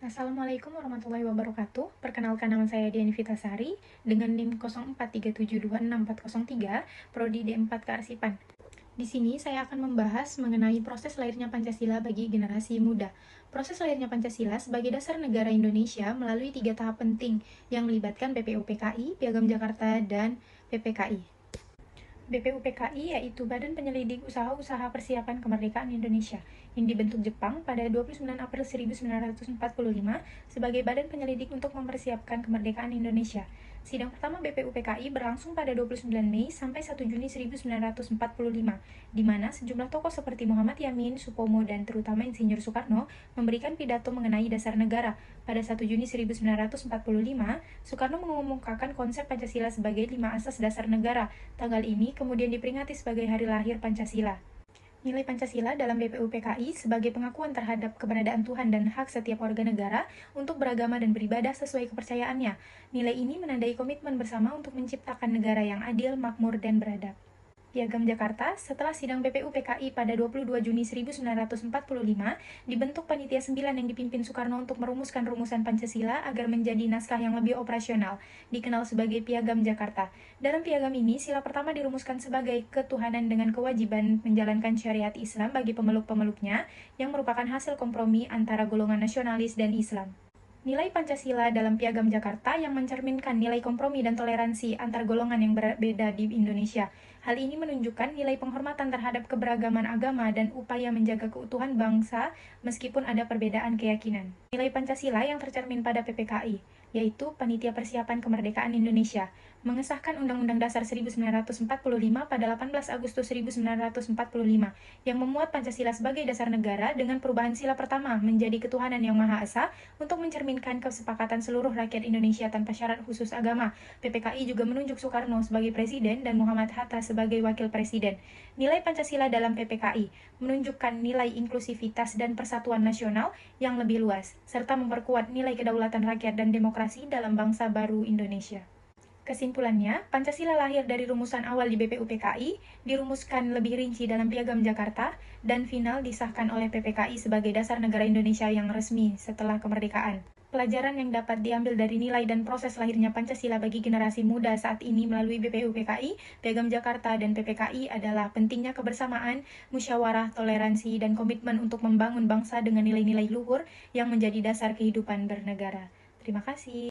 Assalamualaikum warahmatullahi wabarakatuh. Perkenalkan, nama saya Dian Vitasari dengan NIM 0437264403, Prodi D4 Kearsipan. Di sini saya akan membahas mengenai proses lahirnya Pancasila bagi generasi muda. Proses lahirnya Pancasila sebagai dasar negara Indonesia melalui 3 tahap penting yang melibatkan BPUPKI, Piagam Jakarta, dan PPKI. BPUPKI yaitu Badan Penyelidik Usaha-Usaha Persiapan Kemerdekaan Indonesia yang dibentuk Jepang pada 29 April 1945 sebagai badan penyelidik untuk mempersiapkan kemerdekaan Indonesia. Sidang pertama BPUPKI berlangsung pada 29 Mei sampai 1 Juni 1945, di mana sejumlah tokoh seperti Muhammad Yamin, Supomo, dan terutama Insinyur Soekarno memberikan pidato mengenai dasar negara. Pada 1 Juni 1945, Soekarno mengumumkakan konsep Pancasila sebagai 5 asas dasar negara. Tanggal ini kemudian diperingati sebagai hari lahir Pancasila. Nilai Pancasila dalam BPUPKI sebagai pengakuan terhadap keberadaan Tuhan dan hak setiap warga negara untuk beragama dan beribadah sesuai kepercayaannya. Nilai ini menandai komitmen bersama untuk menciptakan negara yang adil, makmur, dan beradab. Piagam Jakarta, setelah sidang BPUPKI pada 22 Juni 1945, dibentuk Panitia 9 yang dipimpin Soekarno untuk merumuskan rumusan Pancasila agar menjadi naskah yang lebih operasional, dikenal sebagai Piagam Jakarta. Dalam piagam ini, sila pertama dirumuskan sebagai ketuhanan dengan kewajiban menjalankan syariat Islam bagi pemeluk-pemeluknya, yang merupakan hasil kompromi antara golongan nasionalis dan Islam. Nilai Pancasila dalam Piagam Jakarta yang mencerminkan nilai kompromi dan toleransi antar golongan yang berbeda di Indonesia. Hal ini menunjukkan nilai penghormatan terhadap keberagaman agama dan upaya menjaga keutuhan bangsa meskipun ada perbedaan keyakinan. Nilai Pancasila yang tercermin pada PPKI, yaitu Panitia Persiapan Kemerdekaan Indonesia, mengesahkan Undang-Undang Dasar 1945 pada 18 Agustus 1945 yang memuat Pancasila sebagai dasar negara dengan perubahan sila pertama menjadi ketuhanan yang Maha Esa untuk mencerminkan kesepakatan seluruh rakyat Indonesia tanpa syarat khusus agama. PPKI juga menunjuk Soekarno sebagai presiden dan Muhammad Hatta sebagai wakil presiden. Nilai Pancasila dalam PPKI menunjukkan nilai inklusivitas dan persatuan nasional yang lebih luas, serta memperkuat nilai kedaulatan rakyat dan demokrasi dalam bangsa baru Indonesia. Kesimpulannya, Pancasila lahir dari rumusan awal di BPUPKI, dirumuskan lebih rinci dalam Piagam Jakarta, dan final disahkan oleh PPKI sebagai dasar negara Indonesia yang resmi setelah kemerdekaan. Pelajaran yang dapat diambil dari nilai dan proses lahirnya Pancasila bagi generasi muda saat ini melalui BPUPKI, Piagam Jakarta, dan PPKI adalah pentingnya kebersamaan, musyawarah, toleransi, dan komitmen untuk membangun bangsa dengan nilai-nilai luhur yang menjadi dasar kehidupan bernegara. Terima kasih.